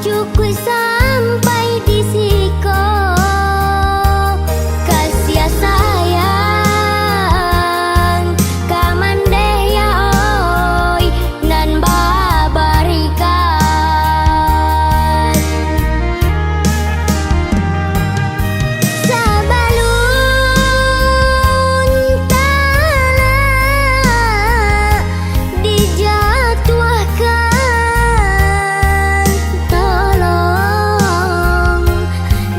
Cukup sampai di siko kasih sayang kamandeh ya oi nan babarikan sabalun tala dijatuhkan tolong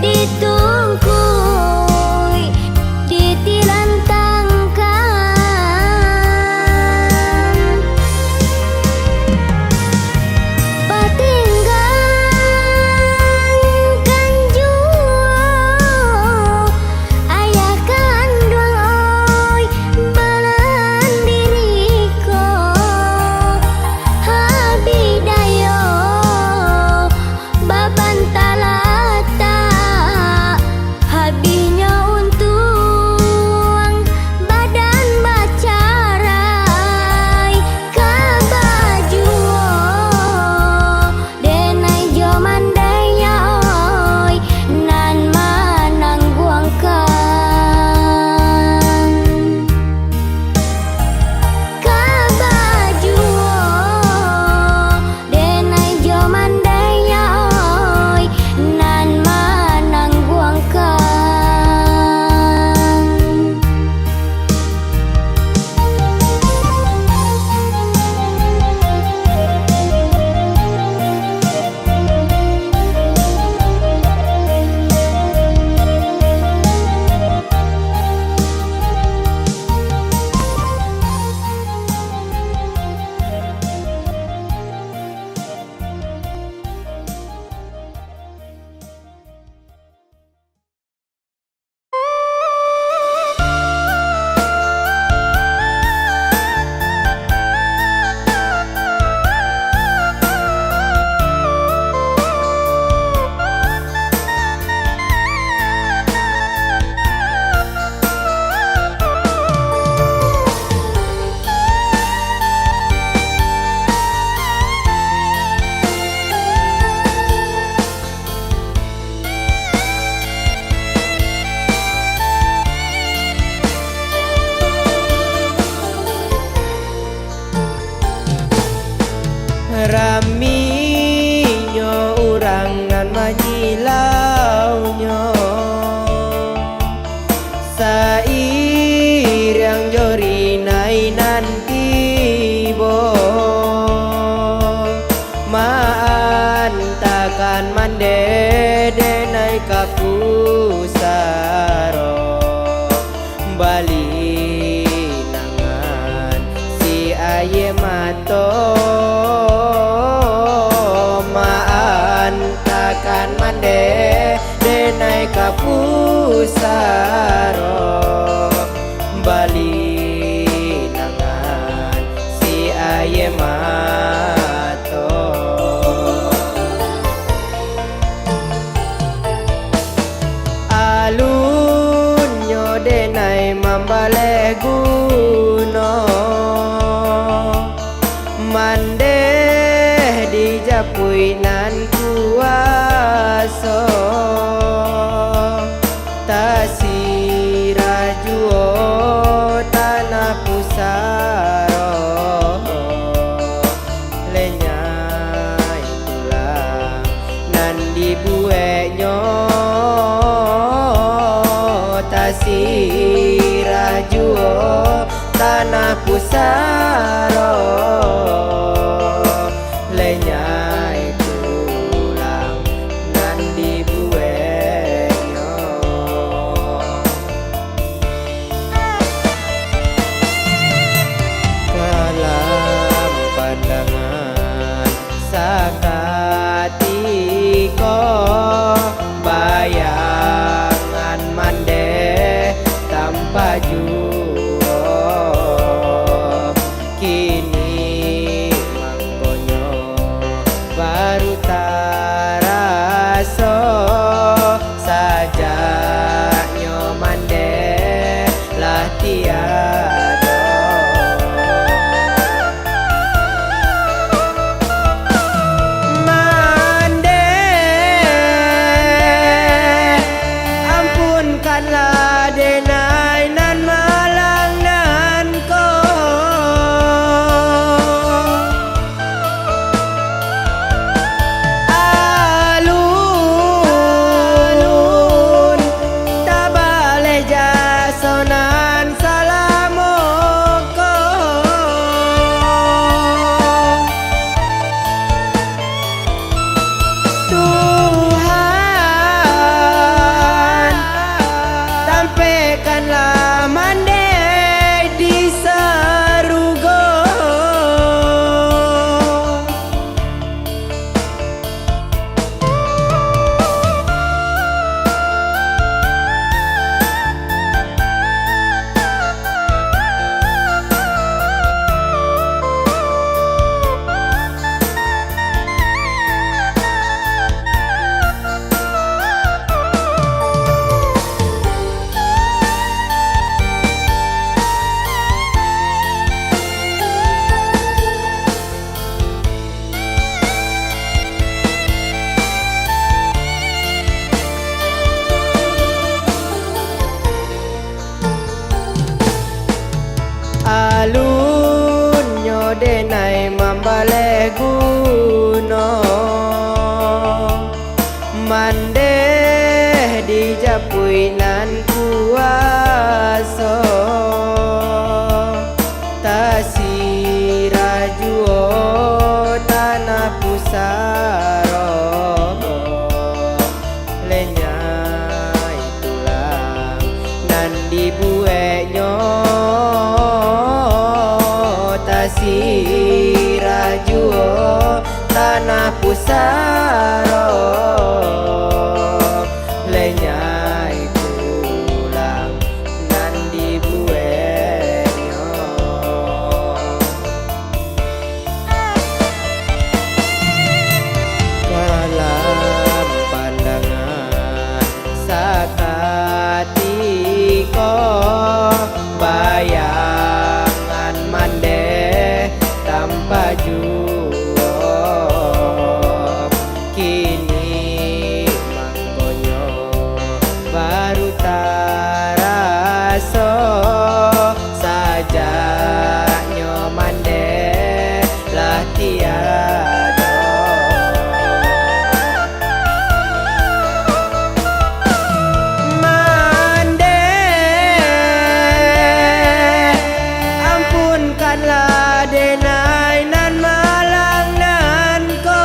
ditungkui ditilantangkan patinggalkan jua ayah kandung oi balan diriko habidayo baban talata habinya untung badan bacarai kabajuo denai jomandaya oi nan manangguangkan kabajuo denai jomandaya oi nan manangguangkan Raminyo urangan manyilaunyo sairiang jorinai nantibo maan takkan mandede nai kapusaro bali nangan si aye mato kan mande denai kapusaro bali nangan si aye mato mande dijapui nan kuaso tasirajuo tanah pusaro lenyai tulang nan dibuenyo tasirajuo tanah pusaro lenyai tulang nan dibuenyo kalam pandangan sakatiko bayangan mande tanpa juo kini mangkonyo baru taraso sajaknyo mande lah tiada mande ampunkanlah denai nan malang nan ko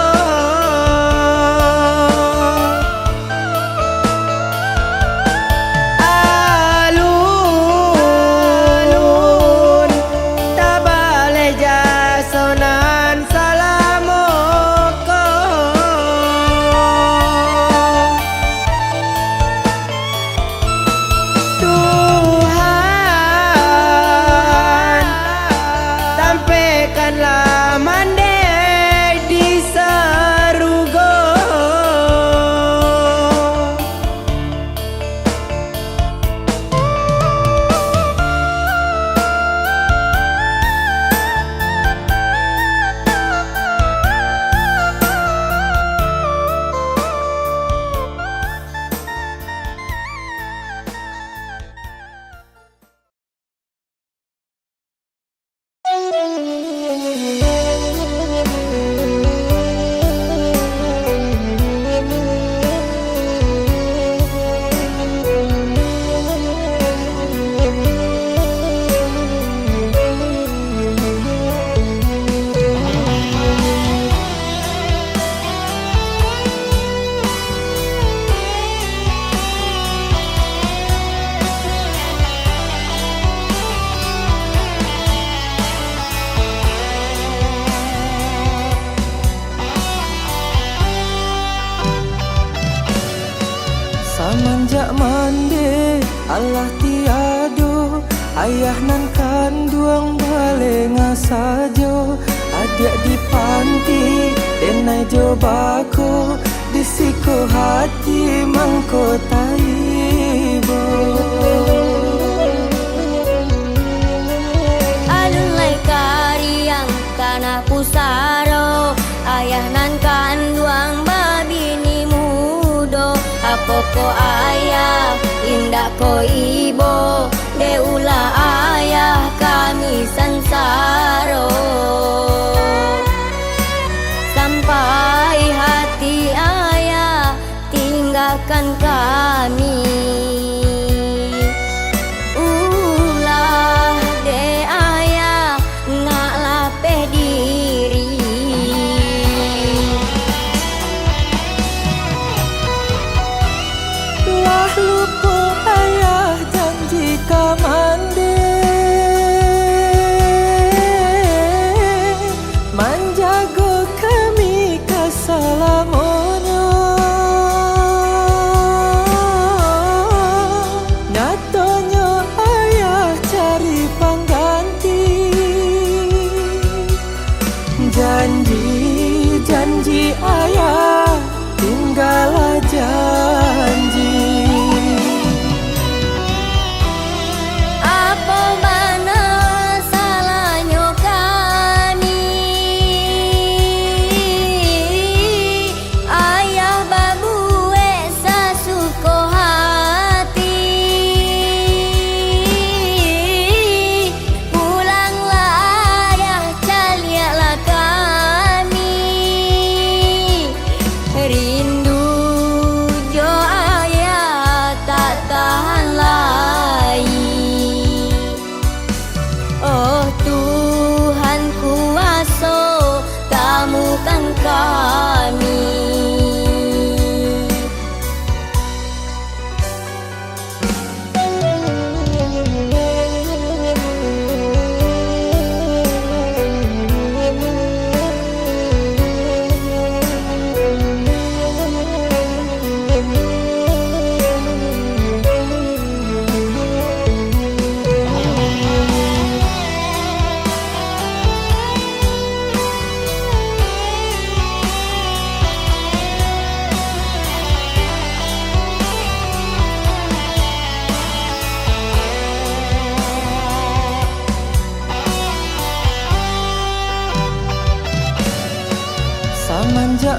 alun tabale jasonan salamoko Tuhan tampaikanlah mande di sarugo Samanjak mande Allah tiado ayah nan kanduang bale ngasajo adik di panti denai jobako disiko hati mangko taibo Alun lai kariang tanah pusaro ayah nan kanduang babini mudo apoko ayah indah ko ibo deula ayah kami sansaro sampai hati ayah tinggalkan kami ulah de ayah nak lapeh diri lah lupa ayah janji kamande manjago kami kasalamonyo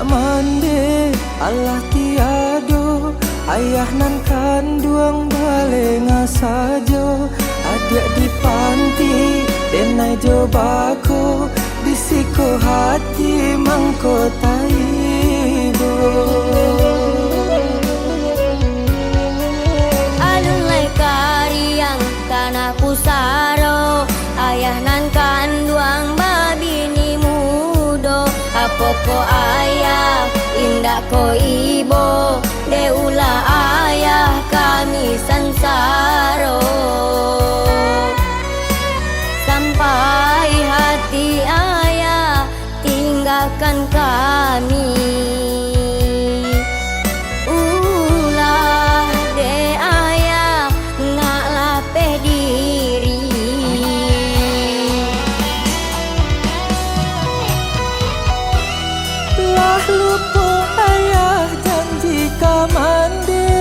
Samanjak mande Allah tiado, ayah nan kanduang bale ngasajo, adik di panti denai jobako, disiko hati mangko taibo. Alulai kariang tanah pusaro, ayah nan kanduang babini mudo, apoko ayah indak ko ibo, deula ayah kami sansaro. Sampai hati ayah tinggalkan kami, ulah de ayah nak lapeh diri. Lah lupa ayah janji kamande,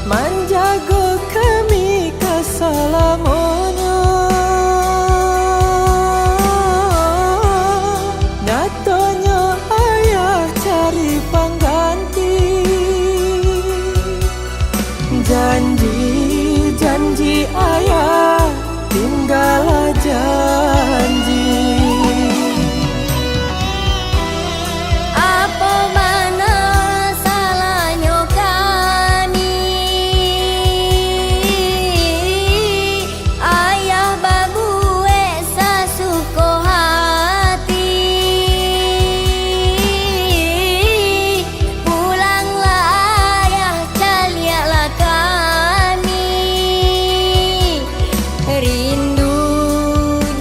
menjaga kami keselamanya. Nyatanya ayah cari pengganti, janji ayah tinggal janji. Apa mana salahnya kami, ayah babue sasuko hati. Pulanglah ayah, calialah kami, rindu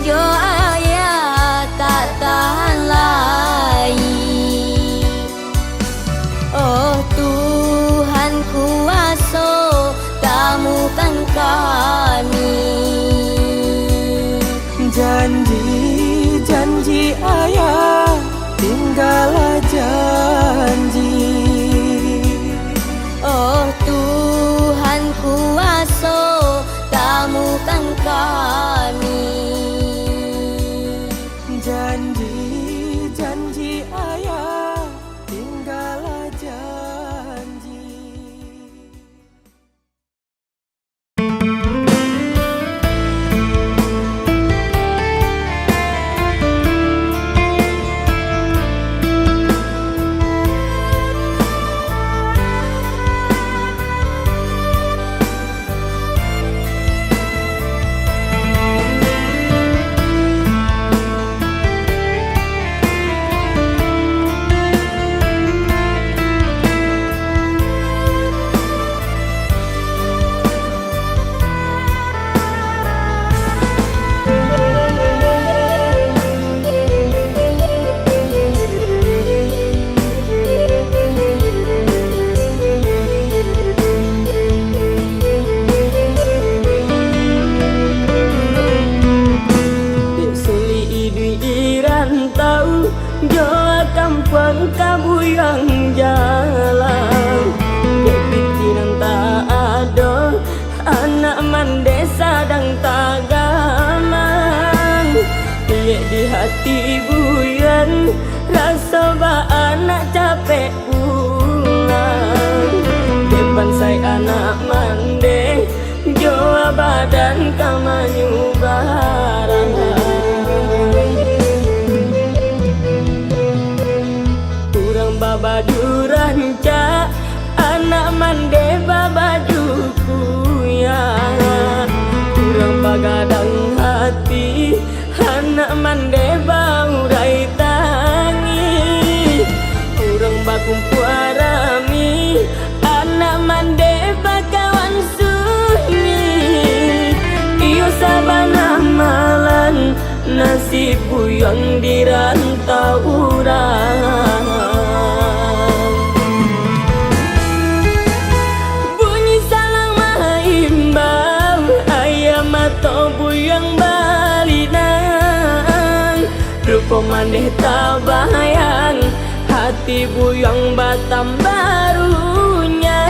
jo ayah tak tahan lagi. Oh Tuhan kuasa, temukan kami. Janji ayah tinggal janji. Oh Tuhan kuasa, temukan kami. Janji ayah tinggal janji. Kabuyang jalan kepitinan tak ada, anak mandesa dan tagaman. Lihat di hati buyan, rasa ba anak capek pulang. Depan saya anak mande, jauh badan kamanyu barang. Babaju ranca, anak mande babajuku ya. Kurang bagadang hati, anak mande baurai tangi. Kurang bakumpu arami, anak mande bakawan sunyi. Iyo sabana malan, nasibku yang dirantau orang. Maneh tak bayang, hati buyang batam barunya.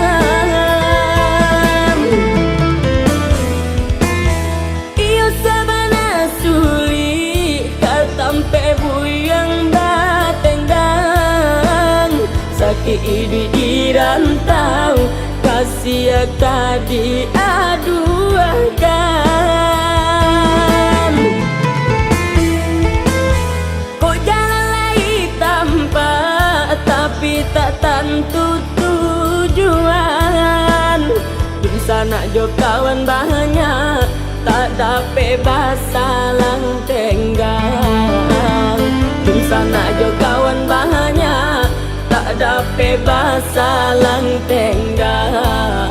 Iyo sabana suli katampe sakit di rantau kasih kadi aduakan. Kok jalan lagi tanpa tapi tak tentu tujuan. Di sana jo kawan banyak tak dapat bahasa lang tenggang. Di sana jo kawan banyak tak dapat bahasa lang tenggang.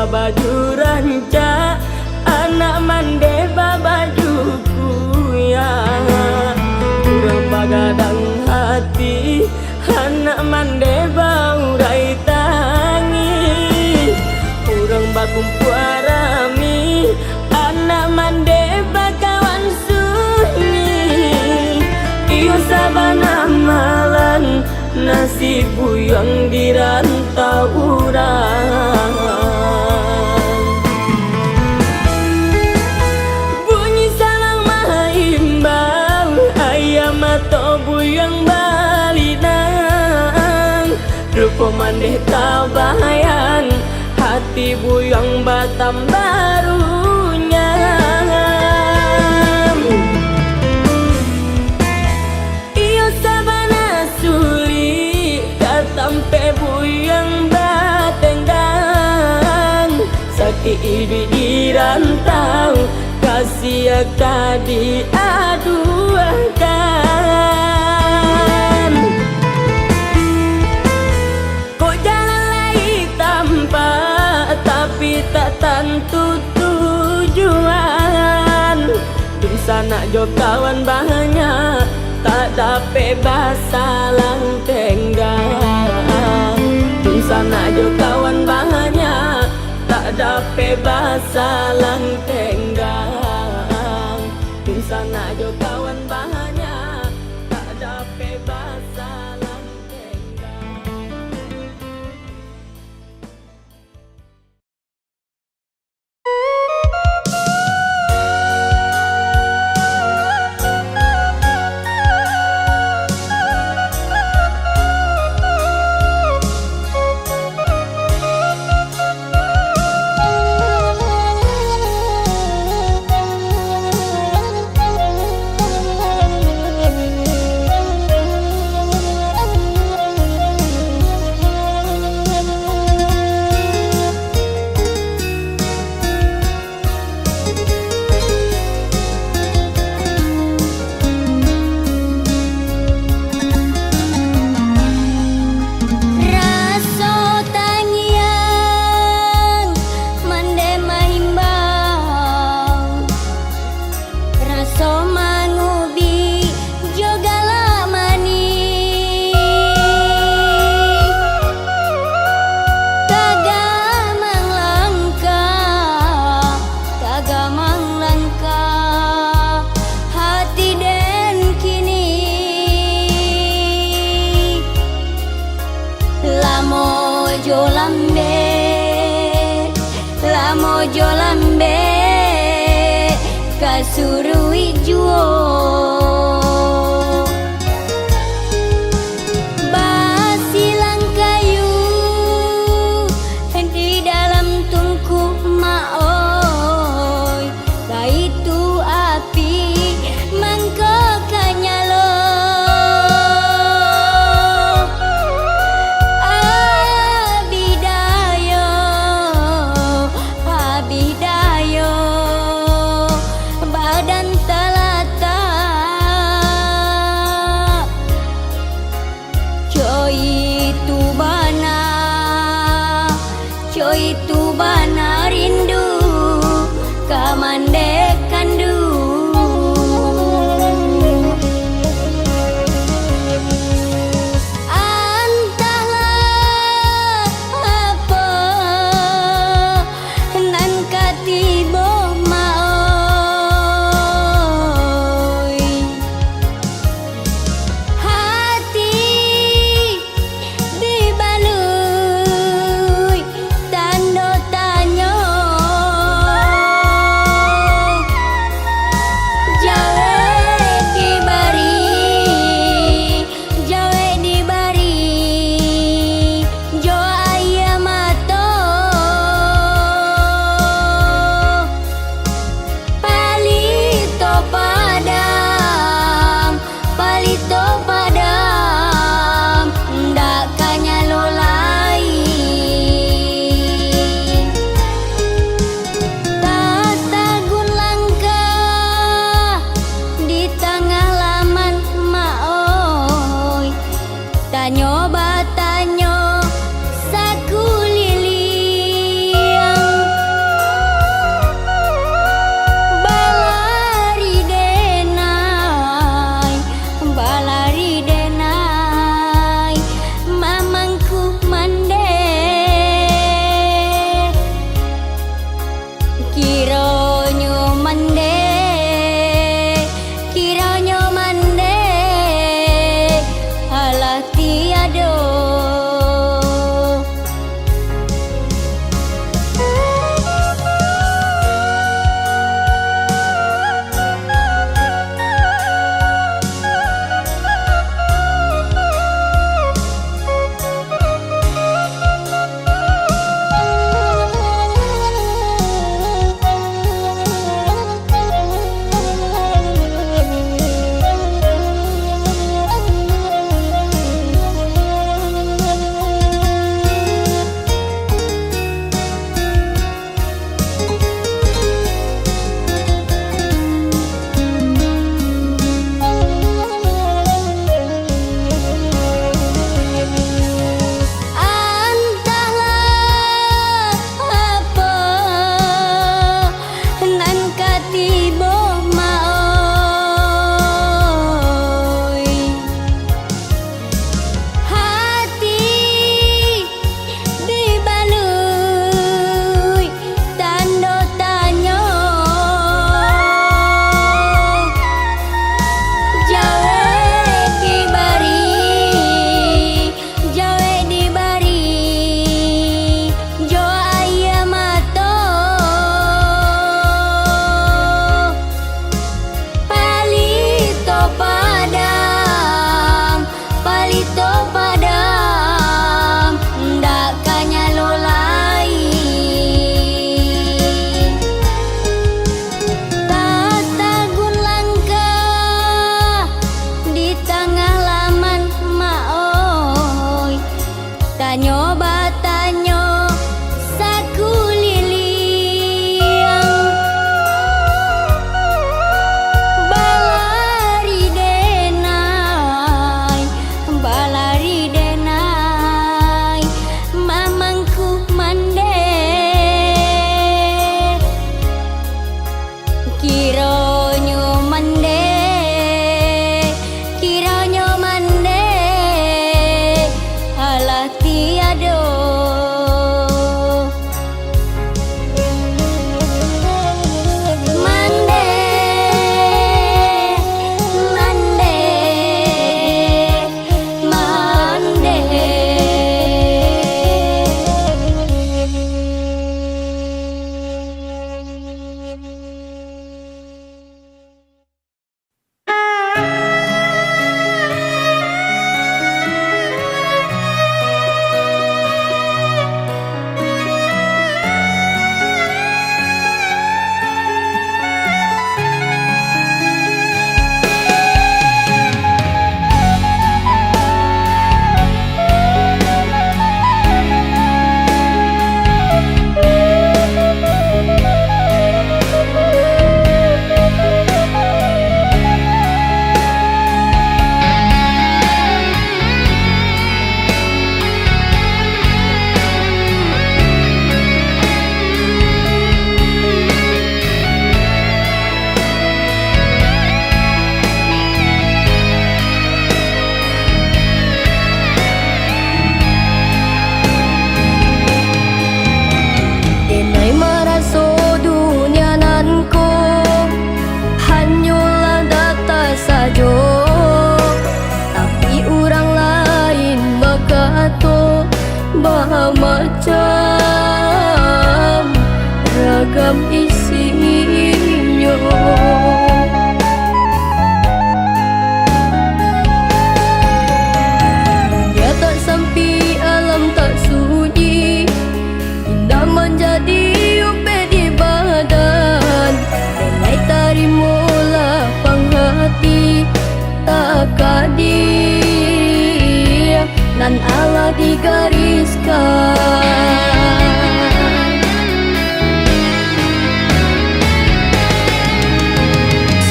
Baju ranca anak mande babaju kuya, kurang bagadang hati anak mande baurai tangi, kurang bakumpu arami anak mande bakawan sunyi. Iyo sabana malan nasib buyang di rantau urang. Buyang balinang rupa mandeh tabayan hati buyang batam barunya. Iyo sabana suli katampe buyang batenggang sakit di rantau kasih kadi aduakan. Tapi tak tentu tujuan. Di sana jo kawan banyak tak dapat bahasa lang tenggang. Di sana jo kawan banyak tak dapat bahasa lang tenggang. Di sana jo kawan banyak tak dapat bahasa lang tenggang. mojo lambe kasurui juo basilang kayu di dalam tungku maoi kaitu api mangko kanyalo abidayo Dunia tak sampai, alam tak sunyi, indah menjadi upe di badan. Denai tarimulah penghati tak kadir, nan Allah digariskan.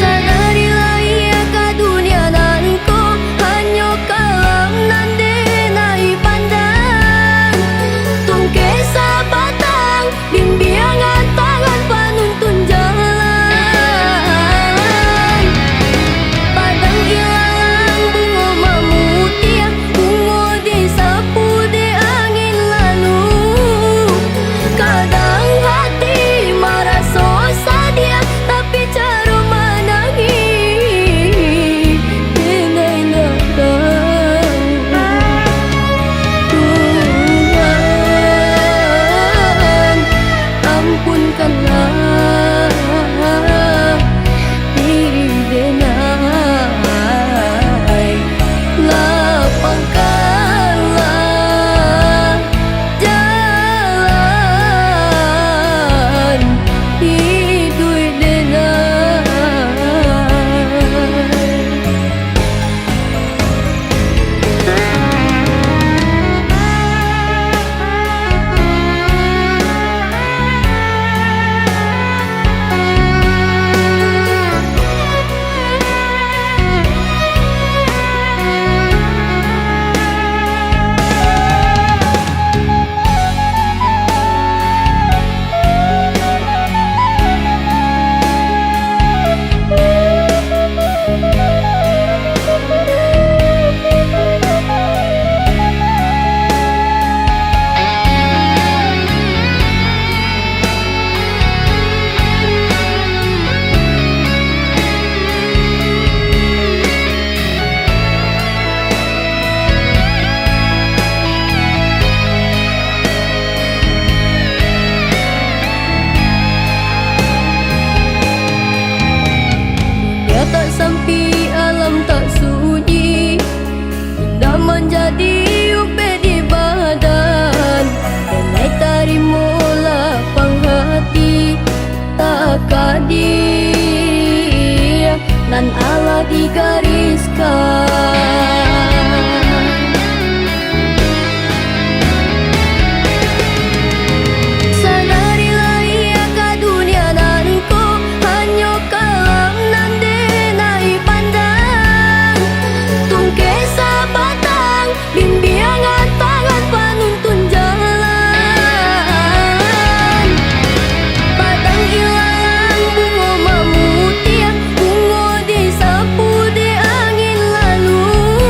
Sadarilah ia ka dunia nanku, hanya kalam nan denai pandang. Tungke sabatang, bimbingan tangan penuntun jalan. Padang ilalang bunga mamutia, bunga disapu di angin lalu. Kadang hati merasa sadia, tapi cara menangis denai ladang. Tuhan, ampunkanlah diri denai, lapangkanlah jalan hidup denai. Dunia tak sampai, alam tak sunyi, indah menjadi upe di badan. Denai tarimulah penghati tak kadir, nan Allah digariskan. Sadarilah ia ka dunia nanku, hanya kalam nan denai pandang. Tungke sabatang, bimbingan tangan penuntun jalan. Padang ilalang bunga mamutia, bunga disapu di angin lalu.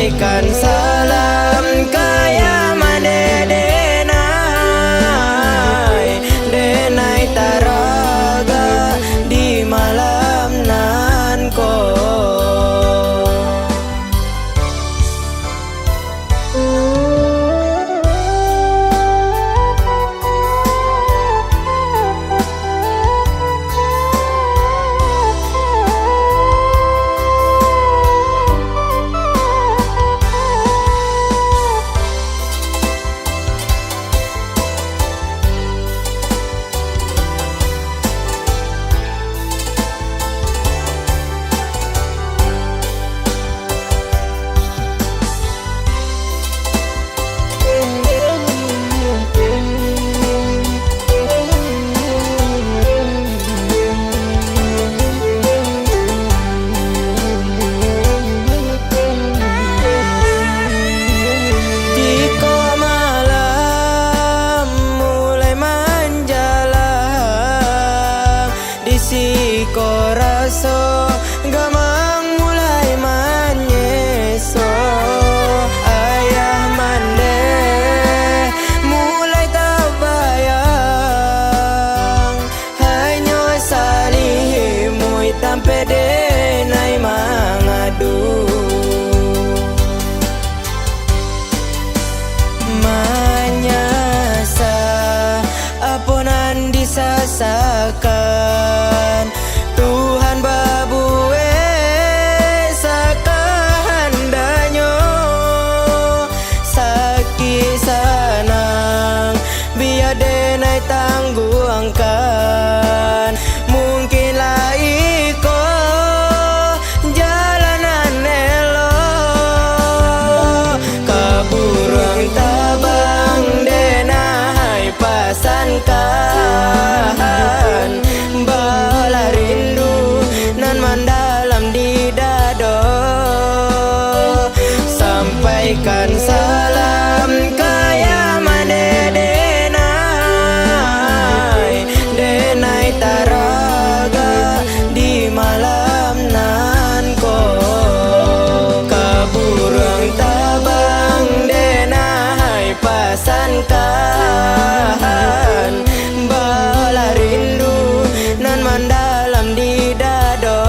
sampaikan salam kaya mande denai taraga di malam nan ko. Ko raso gamang mulai manyeso ayah mande mulai tabayang hanya salih mui tampe denai mangadu manyasa aponan disasakan Tuhan babue sakahandanyo sakit sanang biar denai tangguangkan mungkinlah iko jalanan elo kaburang tabang denai pasankan bala rindu nan mendalam di dado sampaikan salam kaya mande denai taraga di malam nan ko kaburang tabang denai pasankan bala rindu nan mendalam di dado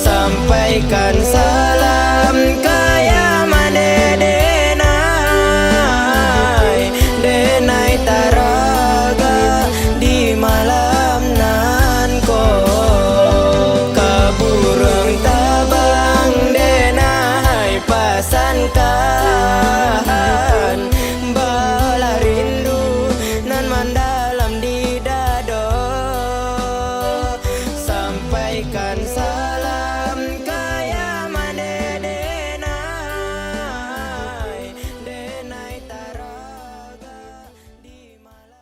sampaikan salam kaya mande denai taraga di malam nan ko kaburang tabang denai pasankan bala rindu nan mendalam di dado sampaikan salam kaya mande denai taraga di malam.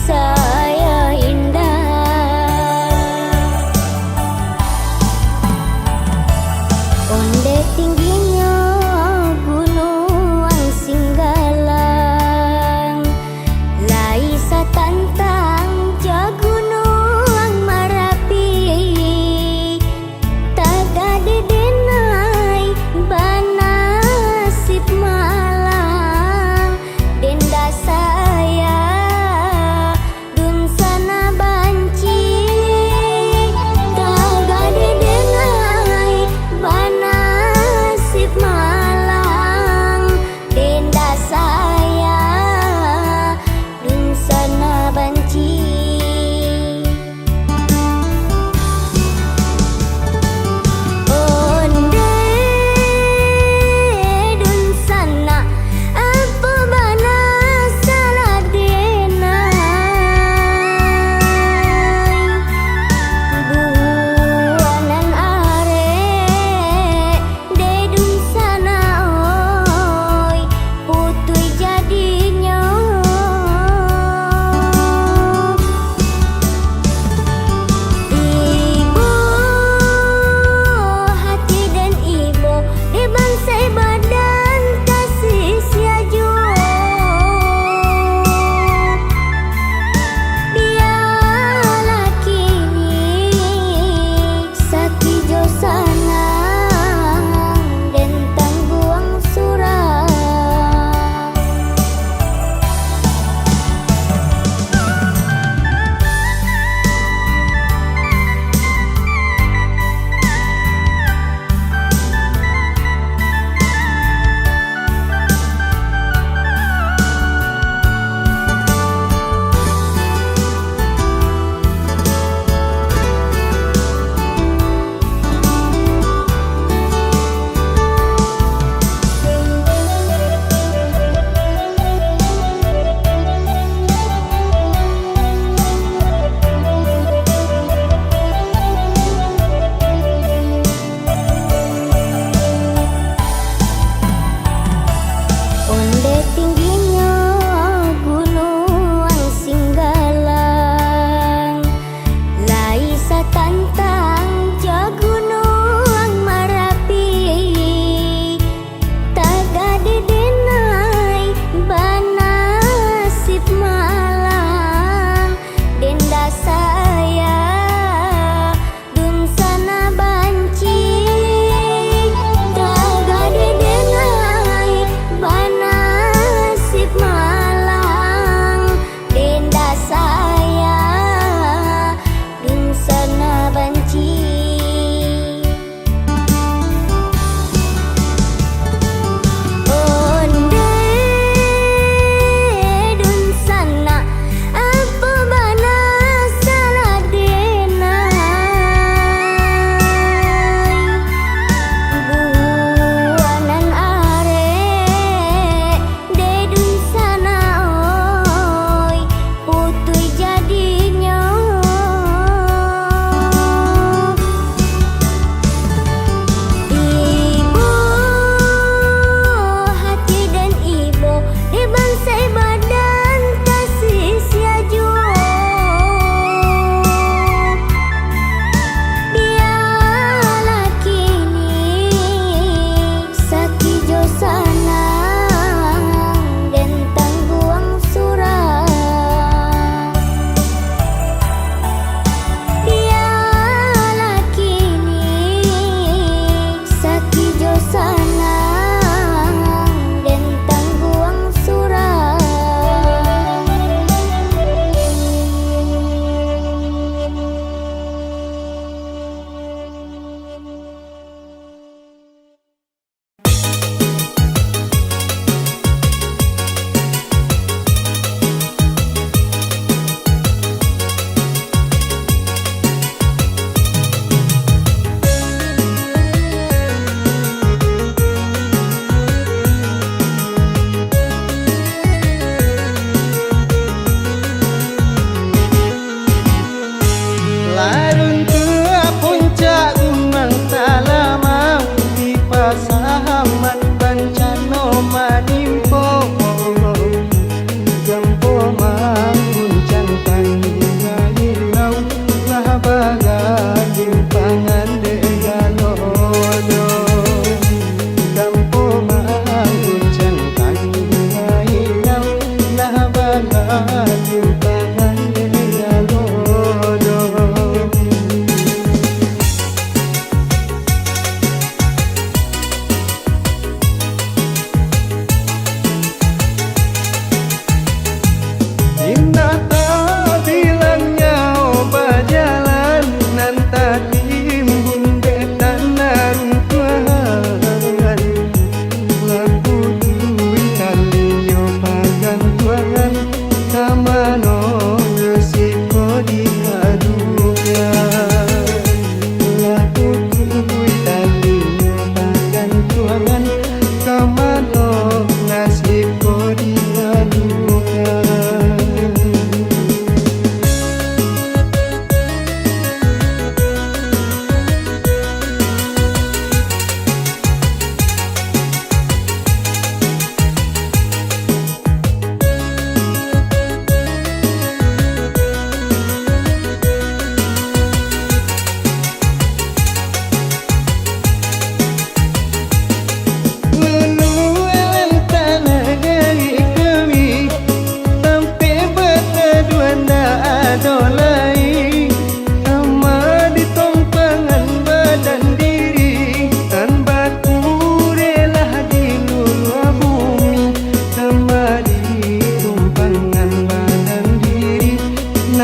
Saya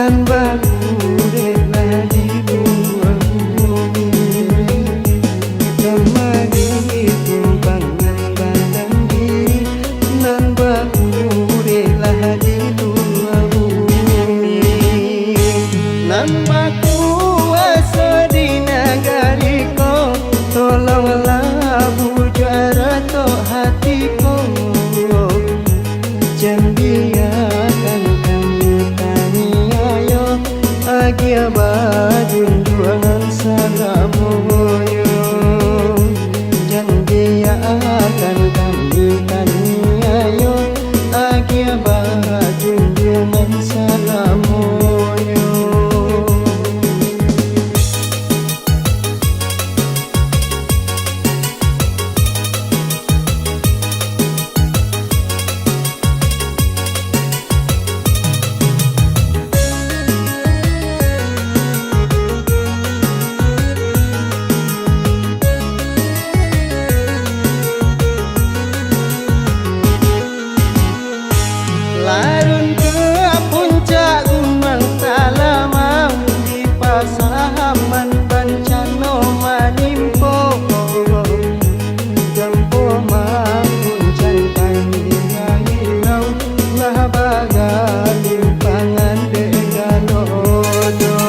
nan bagurelah di dua bumi kemari timbangan badan diri nan bagurelah di dua bumi nan bakuasa di nagariko tolonglah bujara to hatiku jangan biarkan kami taniayo agia bajunjuangan salamoyo jangan biarkan kami taniayo agia bajunjuangan salamoyo. Larun ke puncak gunung Talamang di pasaman bencana manimpo jampo manguncan panggirau lah baga limpangan degalodo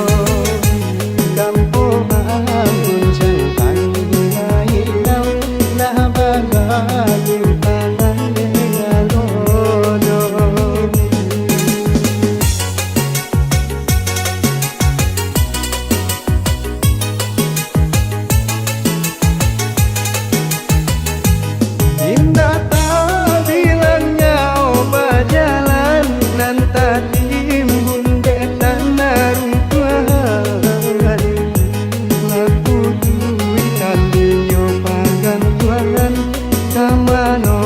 jampo manguncan panggirau lah baga limpangan degalodo. Indah tak bilangnya berjalan nan timbun de tanah runtuhan laku duit kalinya pagan tuangan kamano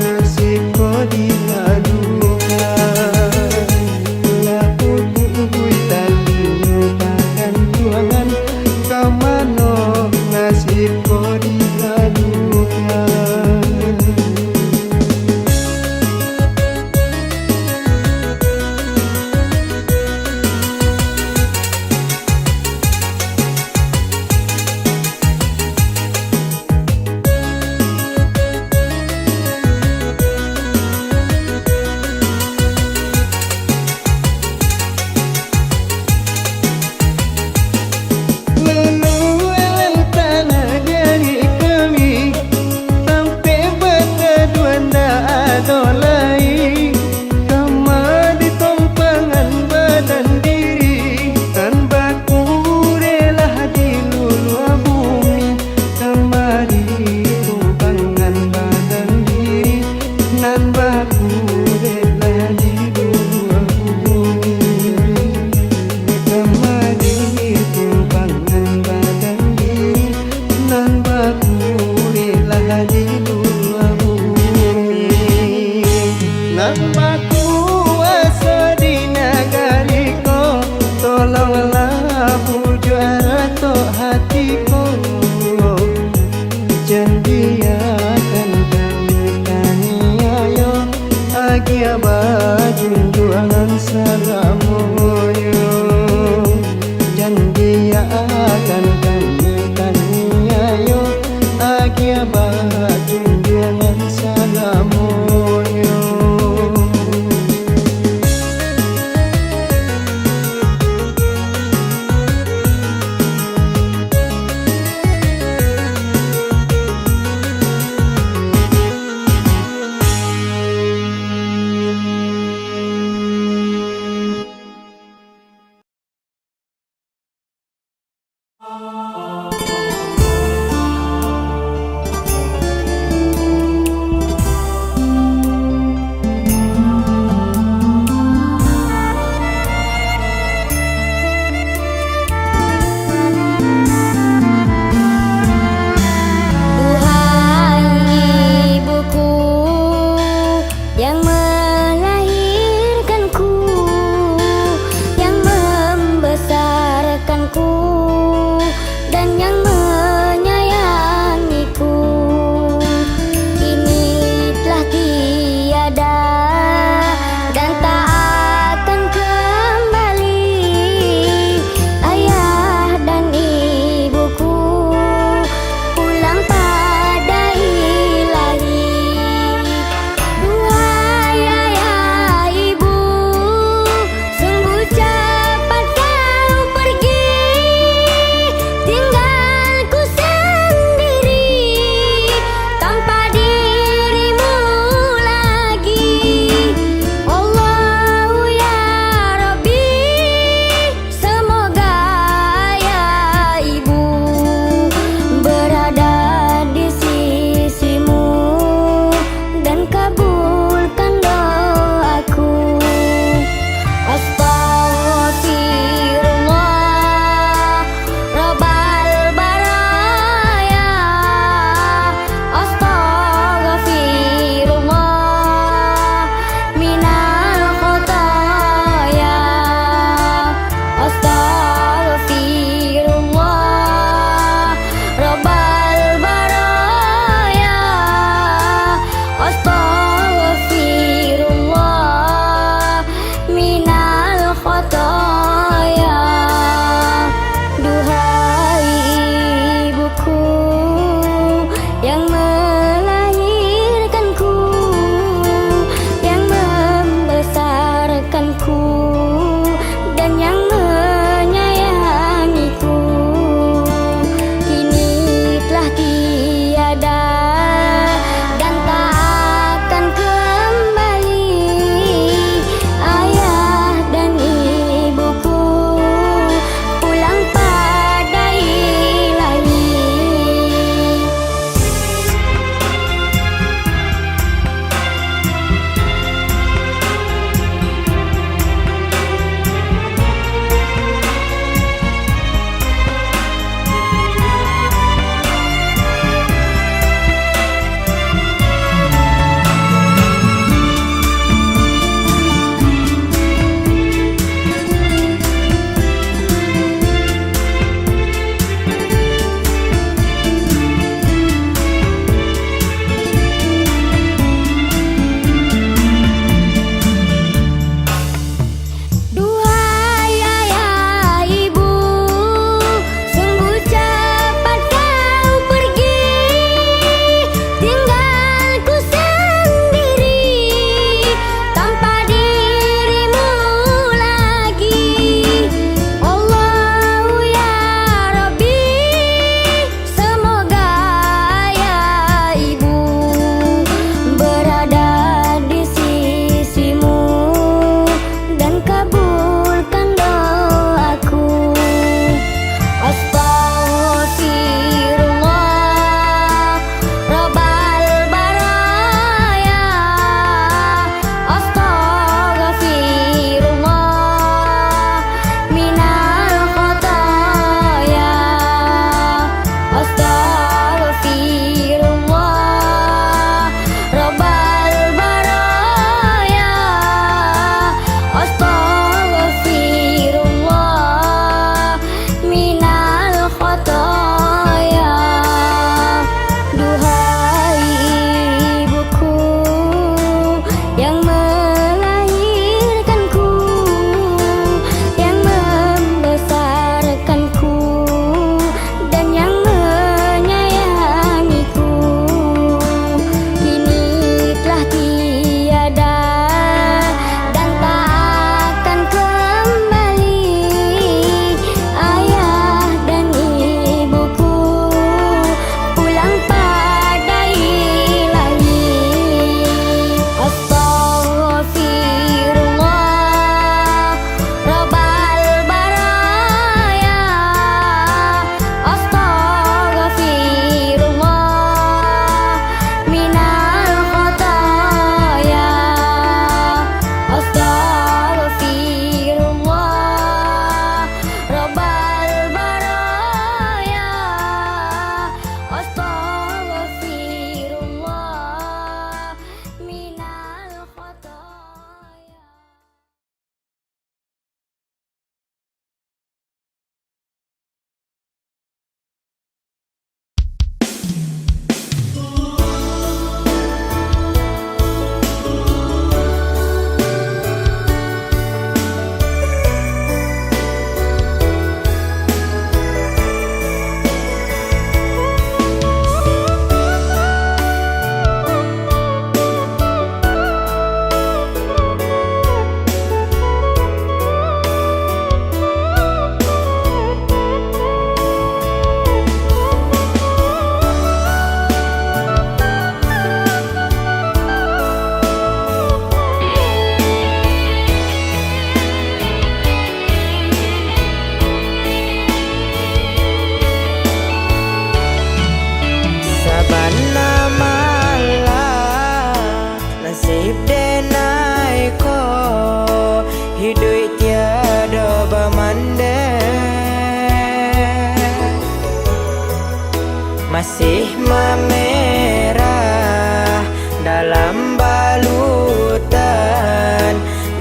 nasiko diladukan laku duit kalinya pagan tuangan kamano nasiko diladukan. Kuasa di nagariko tolonglah bujara to hatiku jangan biarkan kami taniayo agia bajunjuangan salamoyo jangan biarkan kami taniayo agia bajunjuangan salamoyo. masih memerah dalam balutan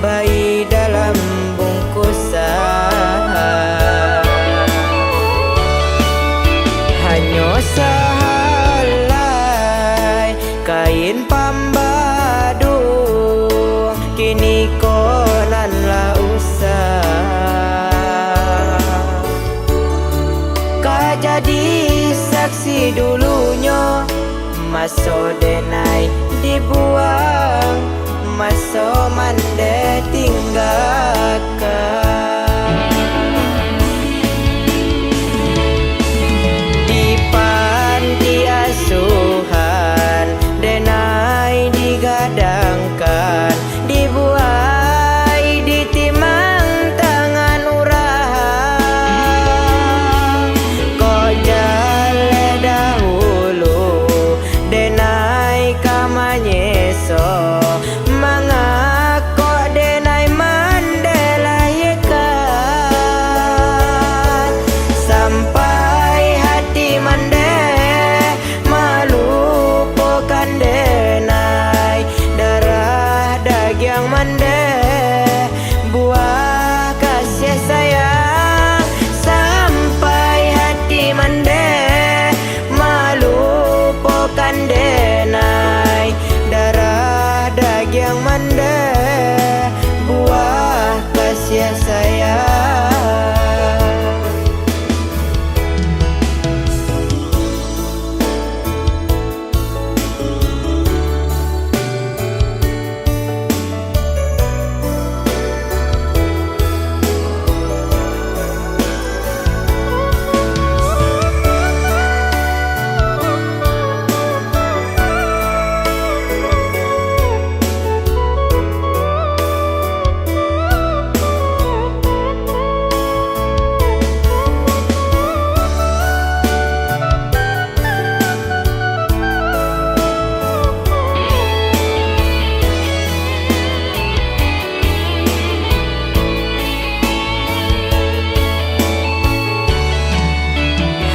bayi dalam bungkusan. Hanya sehelai kain pambadung kini konanlah usah. Kak jadi saksi dulunya maso denai dibuang, maso mande tinggalkan. Di panti asuhan denai digadangkan, dibuai ditimang tangan urahan. Kok jale dahulu denai kamanyeso, mangako denai mandelayekan. Sampai hati mande melupakan denai, darah daging mande buah kasih sayang. Sampai hati mande melupakan denai, darah daging mande buah kasih sayang.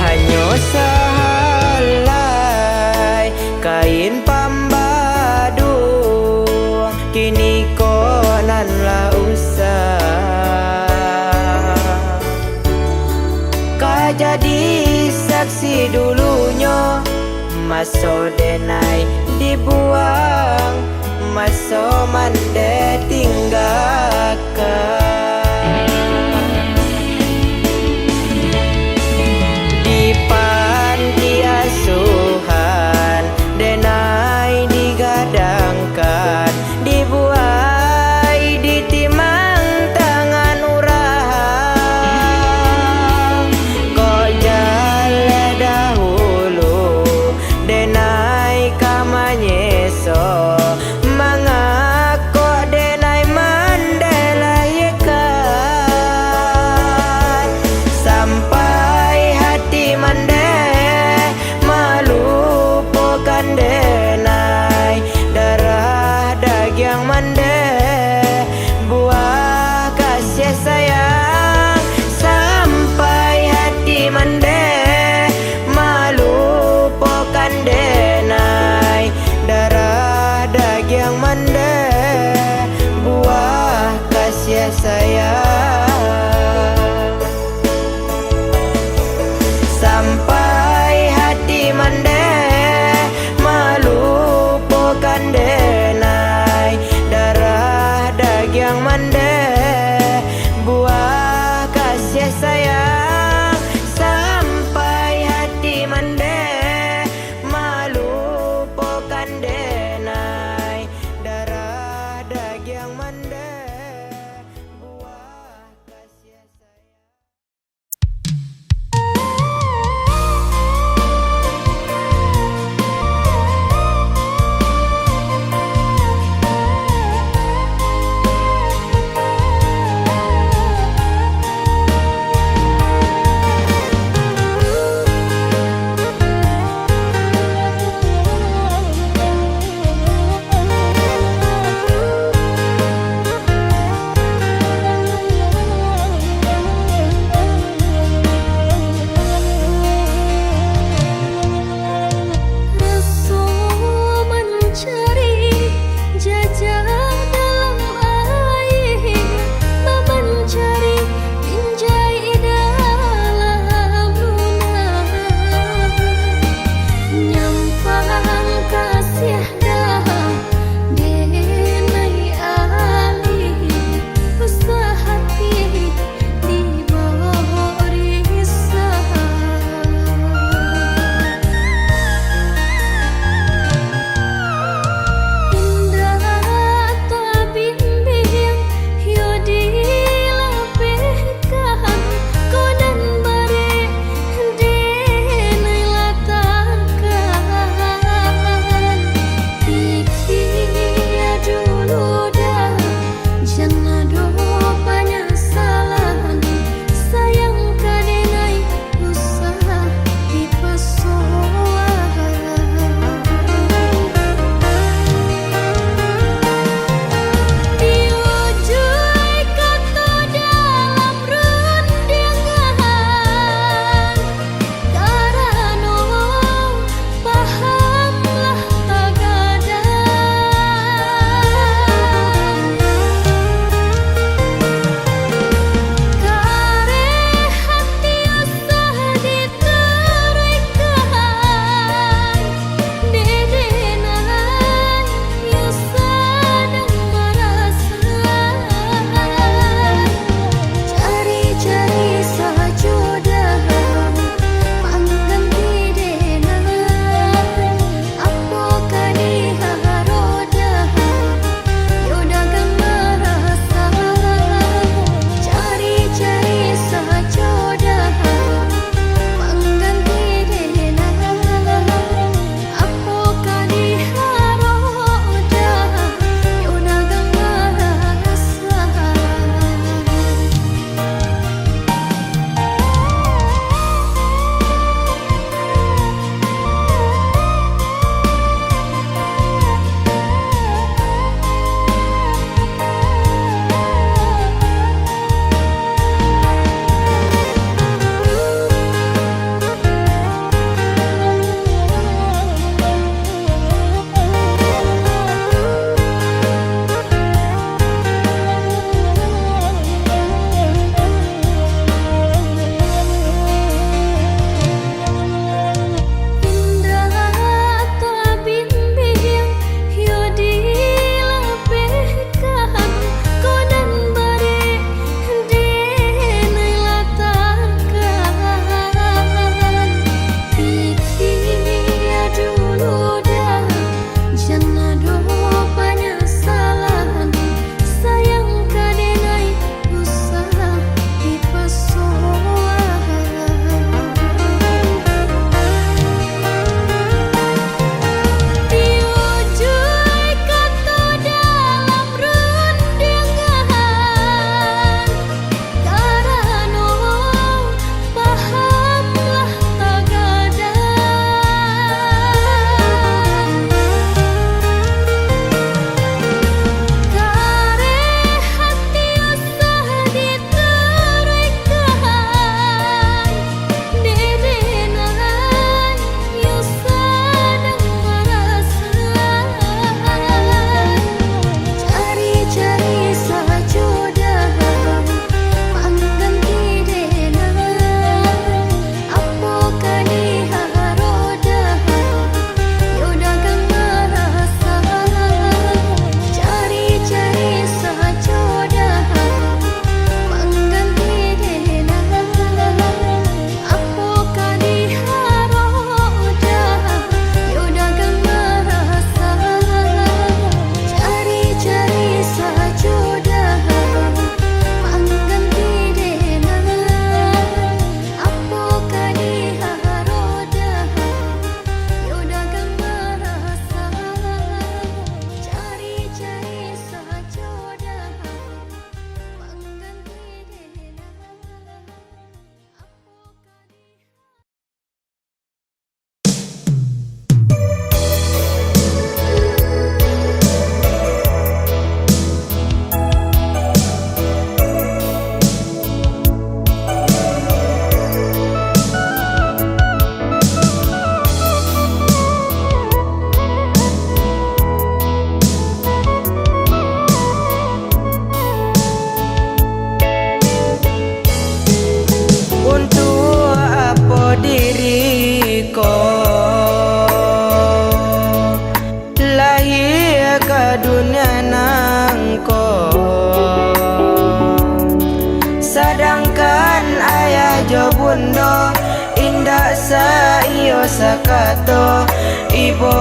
Hanya sehelai kain pambadung kini konanlah usah. Kak jadi saksi dulunya maso denai dibuang, maso mande tinggalkan. Di panti asuhan denai digadangkan, dibuai ditimang tangan urahan. Kok jale dahulu denai kamanyeso, mangako denai mandelayekan. jo bundo indah sa iyo sakato ibo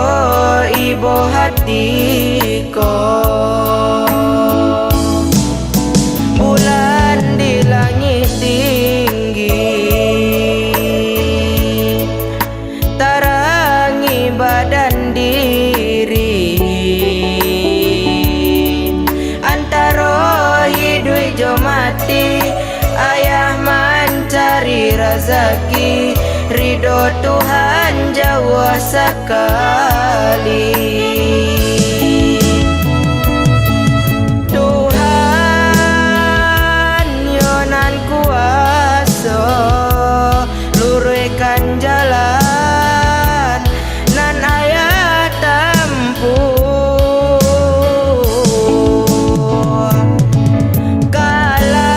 hatiku. Bulan di langit tinggi tarangi badan diri antara hidup jo mati ayah mencari rezeki ridho Tuhan jauh sekali. Tuhan yonan kuasa luruskan jalan nan ayah tempuh kalamnya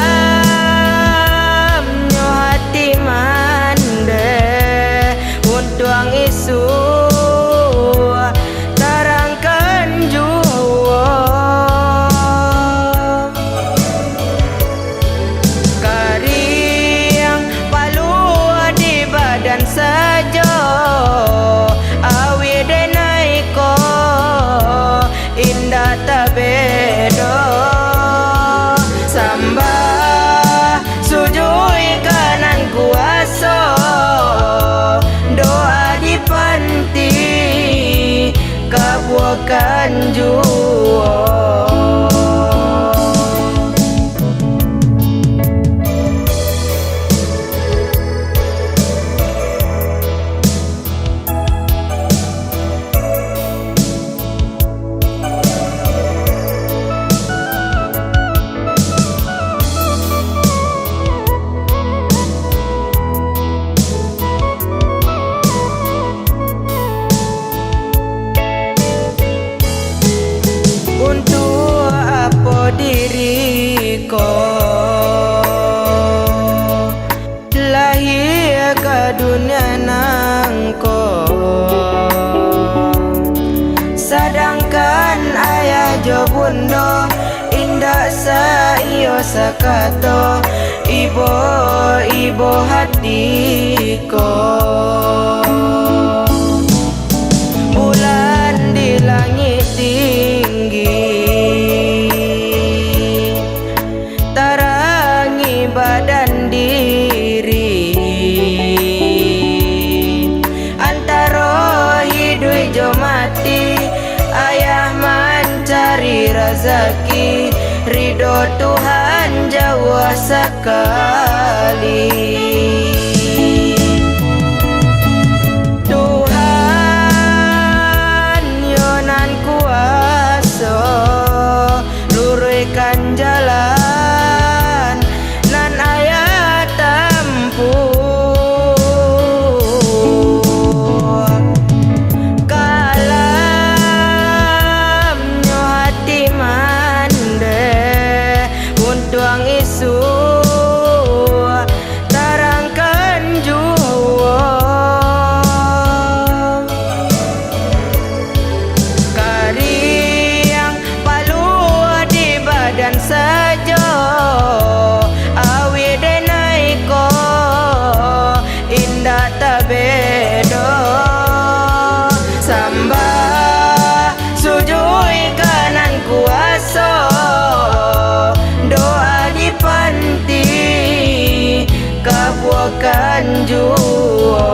hati mande untuang isu terangkan jua kariang palu di badan saja awi denaiko indah tabedo sambah sujui kanan kuasa doa di panti kabuakan jua. Untuk apa diriku lahir ke dunia nangko sedangkan ayah jo bundo indah sa iyo sakato ibo hatiku. Bulan di langit tinggi tarangi badan diri antara hidup jo mati ayah mencari rezeki ridho Tuhan jauh sekali. Tuhan yonan kuasa luruskan jalan nan ayah tempuh kalamnya hati mande untuang isu terangkan jua kariang palu di badan saja awi denaiko indah tabedo sambah sujui kanan kuasa doa di panti kabuakan jua.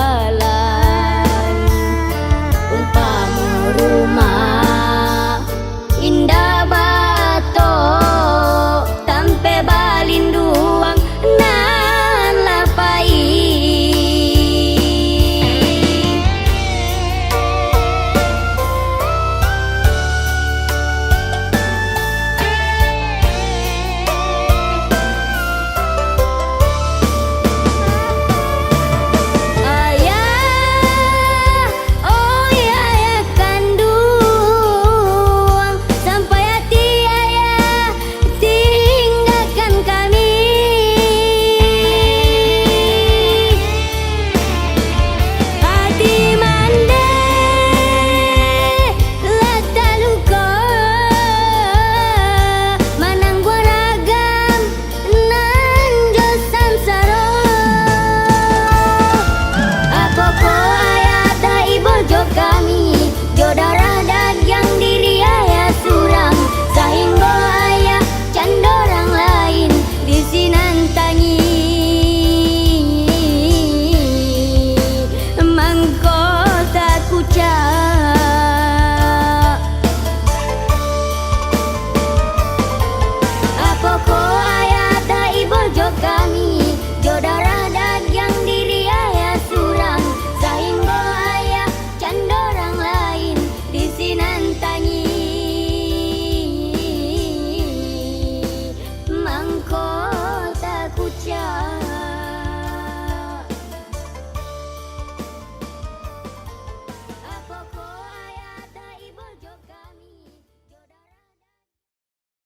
bala